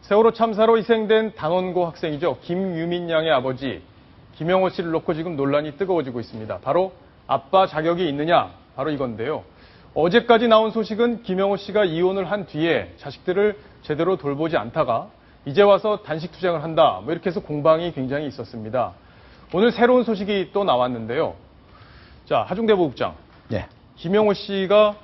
세월호 참사로 희생된 단원고 학생이죠. 김유민 양의 아버지 김영호 씨를 놓고 지금 논란이 뜨거워지고 있습니다. 바로 아빠 자격이 있느냐, 바로 이건데요. 어제까지 나온 소식은 김영호 씨가 이혼을 한 뒤에 자식들을 제대로 돌보지 않다가 이제 와서 단식 투쟁을 한다, 뭐 이렇게 해서 공방이 굉장히 있었습니다. 오늘 새로운 소식이 또 나왔는데요. 자, 하중대 부국장. 네. 김영호 씨가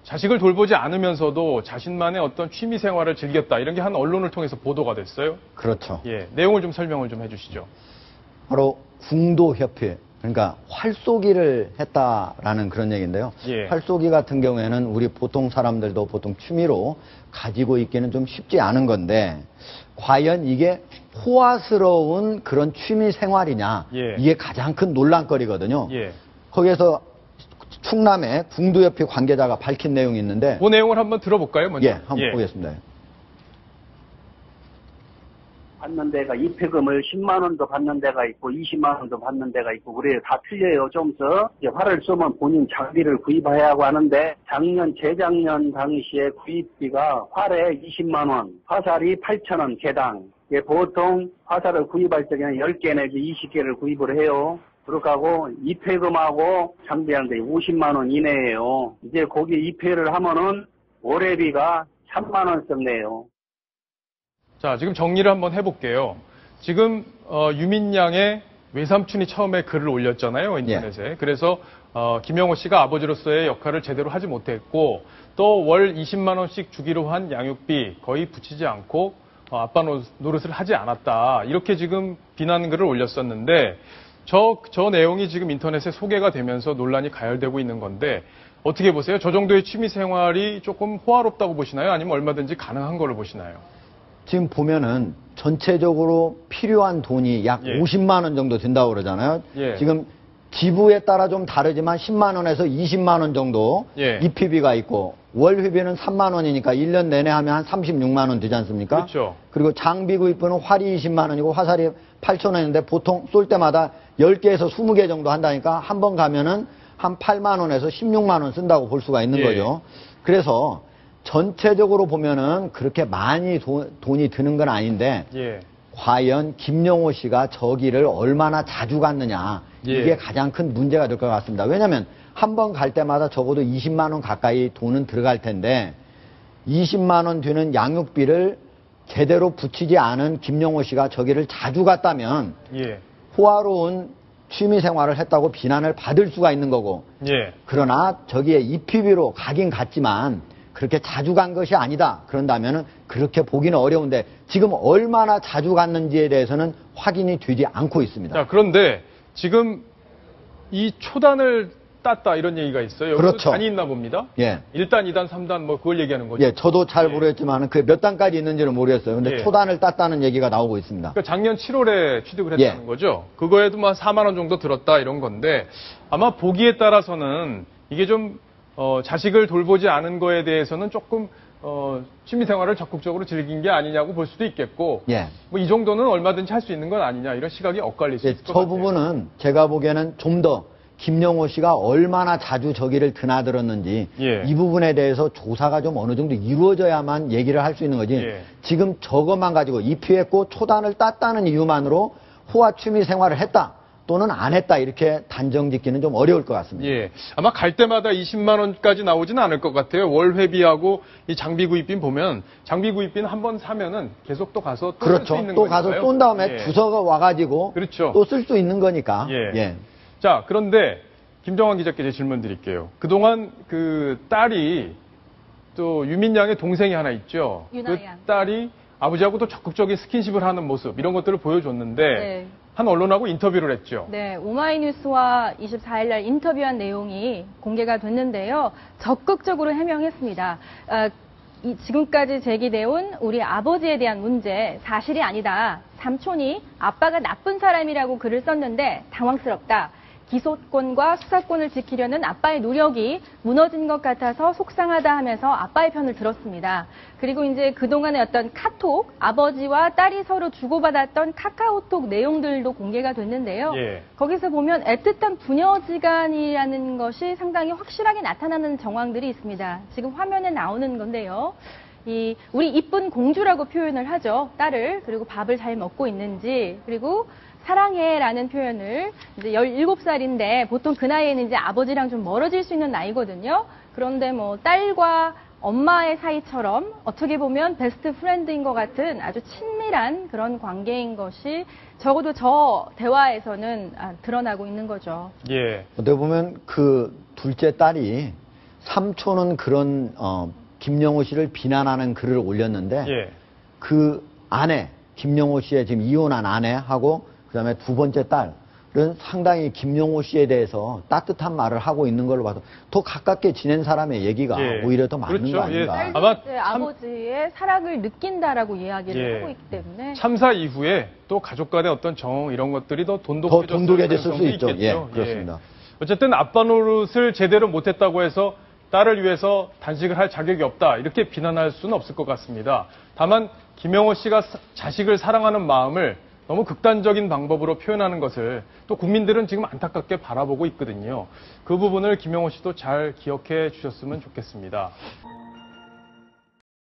자식을 돌보지 않으면서도 자신만의 어떤 취미 생활을 즐겼다, 이런 게 한 언론을 통해서 보도가 됐어요. 그렇죠. 예, 내용을 좀 설명을 좀 해주시죠. 바로 궁도협회, 그러니까 활쏘기를 했다라는 그런 얘기인데요. 예. 활쏘기 같은 경우에는 우리 보통 사람들도 보통 취미로 가지고 있기는 좀 쉽지 않은 건데, 과연 이게 호화스러운 그런 취미 생활이냐, 예. 이게 가장 큰 논란거리거든요. 예. 거기에서 충남의 궁도협회 관계자가 밝힌 내용이 있는데, 그 내용을 한번 들어볼까요, 먼저? 예, 한번 보겠습니다. 받는 데가 입회금을 10만 원도 받는 데가 있고 20만 원도 받는 데가 있고 그래요. 다 틀려요. 좀 더 활을 쏘면 본인 장비를 구입해야 하고 하는데, 작년 재작년 당시에 구입비가 활에 20만 원, 화살이 8천 원 개당. 보통 화살을 구입할 적에는 10개 내지 20개를 구입을 해요. 그렇게 하고 입회금하고 장비하는데 50만 원 이내예요. 이제 거기 입회를 하면은 월회비가 3만 원 썼네요. 자, 지금 정리를 한번 해볼게요. 지금 유민 양의 외삼촌이 처음에 글을 올렸잖아요, 인터넷에. 예. 그래서 김영호 씨가 아버지로서의 역할을 제대로 하지 못했고, 또 월 20만 원씩 주기로 한 양육비 거의 붙이지 않고 아빠 노릇을 하지 않았다, 이렇게 지금 비난 글을 올렸었는데, 저 내용이 지금 인터넷에 소개가 되면서 논란이 가열되고 있는 건데, 어떻게 보세요? 저 정도의 취미 생활이 조금 호화롭다고 보시나요? 아니면 얼마든지 가능한 걸로 보시나요? 지금 보면은 전체적으로 필요한 돈이 약 예. 50만 원 정도 된다고 그러잖아요. 예. 지금 지부에 따라 좀 다르지만 10만 원에서 20만 원 정도 예. 입회비가 있고, 월 회비는 3만 원이니까 1년 내내 하면 한 36만 원 되지 않습니까? 그렇죠. 그리고 장비 구입비는 활이 20만 원이고 화살이 8천 원인데, 보통 쏠 때마다 10개에서 20개 정도 한다니까 한 번 가면은 한 8만 원에서 16만 원 쓴다고 볼 수가 있는 예. 거죠. 그래서 전체적으로 보면은 그렇게 많이 돈이 드는 건 아닌데, 예. 과연 김영호 씨가 저기를 얼마나 자주 갔느냐, 예. 이게 가장 큰 문제가 될 것 같습니다. 왜냐하면 한 번 갈 때마다 적어도 20만 원 가까이 돈은 들어갈 텐데, 20만 원 되는 양육비를 제대로 붙이지 않은 김영호 씨가 저기를 자주 갔다면 예. 호화로운 취미 생활을 했다고 비난을 받을 수가 있는 거고, 예. 그러나 저기에 입회비로 가긴 갔지만 그렇게 자주 간 것이 아니다, 그런다면은 그렇게 보기는 어려운데, 지금 얼마나 자주 갔는지에 대해서는 확인이 되지 않고 있습니다. 자, 그런데 지금 이 초단을 땄다, 이런 얘기가 있어요. 여기도 그렇죠. 단이 있나 봅니다. 예. 1단, 2단, 3단 뭐 그걸 얘기하는 거죠. 예, 저도 잘 예. 모르겠지만 그 몇 단까지 있는지는 모르겠어요. 근데 예. 초단을 땄다는 얘기가 나오고 있습니다. 그러니까 작년 7월에 취득을 했다는 예. 거죠. 그거에도 뭐 4만 원 정도 들었다, 이런 건데, 아마 보기에 따라서는 이게 좀 자식을 돌보지 않은 거에 대해서는 조금 취미생활을 적극적으로 즐긴 게 아니냐고 볼 수도 있겠고, 예. 뭐 이 정도는 얼마든지 할 수 있는 건 아니냐, 이런 시각이 엇갈릴 수 예, 있을 것 저 같아요. 부분은 제가 보기에는 좀 더 김영호 씨가 얼마나 자주 저기를 드나들었는지, 예. 이 부분에 대해서 조사가 좀 어느 정도 이루어져야만 얘기를 할 수 있는 거지. 예. 지금 저것만 가지고 입회했고 초단을 땄다는 이유만으로 호화 취미 생활을 했다 또는 안 했다, 이렇게 단정 짓기는 좀 어려울 것 같습니다. 예. 아마 갈 때마다 20만 원까지 나오지는 않을 것 같아요. 월 회비하고 이 장비 구입비 보면, 장비 구입비는 한 번 사면은 계속 또 가서 또 쓸 수 그렇죠. 있는 또 거니까요. 가서 쏜 다음에 예. 주소가 와가지고 그렇죠. 또 쓸 수 있는 거니까. 예. 예. 자, 그런데 김정환 기자께 질문 드릴게요. 그동안 그 딸이, 또 유민 양의 동생이 하나 있죠. 유나 그 양. 딸이 아버지하고 또 적극적인 스킨십을 하는 모습, 이런 것들을 보여줬는데, 네. 한 언론하고 인터뷰를 했죠. 네, 오마이뉴스와 24일 날 인터뷰한 내용이 공개가 됐는데요. 적극적으로 해명했습니다. 지금까지 제기돼온 우리 아버지에 대한 문제, 사실이 아니다. 삼촌이 아빠가 나쁜 사람이라고 글을 썼는데 당황스럽다. 기소권과 수사권을 지키려는 아빠의 노력이 무너진 것 같아서 속상하다 하면서 아빠의 편을 들었습니다. 그리고 이제 그동안의 어떤 카톡, 아버지와 딸이 서로 주고받았던 카카오톡 내용들도 공개가 됐는데요. 예. 거기서 보면 애틋한 부녀지간이라는 것이 상당히 확실하게 나타나는 정황들이 있습니다. 지금 화면에 나오는 건데요. 우리 이쁜 공주라고 표현을 하죠. 딸을. 그리고 밥을 잘 먹고 있는지, 그리고 사랑해라는 표현을 이제 17살인데 보통 그 나이에는 이제 아버지랑 좀 멀어질 수 있는 나이거든요. 그런데 뭐 딸과 엄마의 사이처럼 어떻게 보면 베스트 프렌드인 것 같은 아주 친밀한 그런 관계인 것이 적어도 저 대화에서는 드러나고 있는 거죠. 예. 어떻게 보면 그 둘째 딸이 삼촌은 그런 김영호 씨를 비난하는 글을 올렸는데 예. 그 아내 김영호 씨의 지금 이혼한 아내하고 그다음에 두 번째 딸은 상당히 김영호 씨에 대해서 따뜻한 말을 하고 있는 걸로 봐서 더 가깝게 지낸 사람의 얘기가 예. 오히려 더 맞는 그렇죠. 거 아닌가. 예. 딸도 아마 이제 아버지의 사랑을 느낀다라고 이야기를 예. 하고 있기 때문에 참사 이후에 또 가족 간의 어떤 정 이런 것들이 더 돈독해졌을 수 있죠. 예, 있겠죠. 그렇습니다. 어쨌든 아빠 노릇을 제대로 못했다고 해서 딸을 위해서 단식을 할 자격이 없다 이렇게 비난할 수는 없을 것 같습니다. 다만 김영호 씨가 자식을 사랑하는 마음을 너무 극단적인 방법으로 표현하는 것을 또 국민들은 지금 안타깝게 바라보고 있거든요. 그 부분을 김영호 씨도 잘 기억해 주셨으면 좋겠습니다.